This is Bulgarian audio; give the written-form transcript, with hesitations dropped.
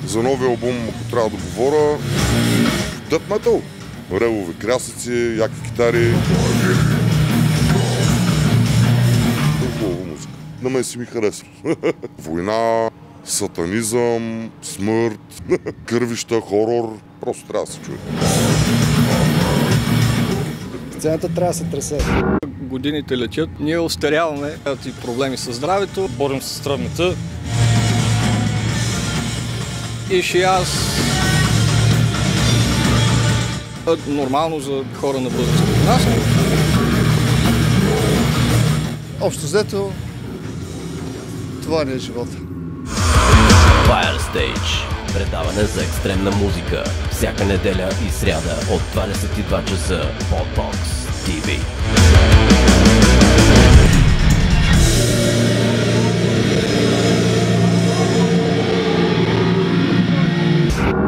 За новия албум, ако трябва да говоря, Death Metal. Релови крясъци, яки китари. Хубава музика. На мен си ми харесва. Война, сатанизъм, смърт, кървища, хорор. Просто трябва да се чуе. Сцената трябва да се тресе. Годините летят, ние остаряваме, и проблеми с здравето, борим се с травмите. И ще аз нормално за хора на възраст като нас. Общо взето, това не е живота. Fire Stage. Предаване за екстремна музика. Всяка неделя и сряда от 22 часа по Box TV.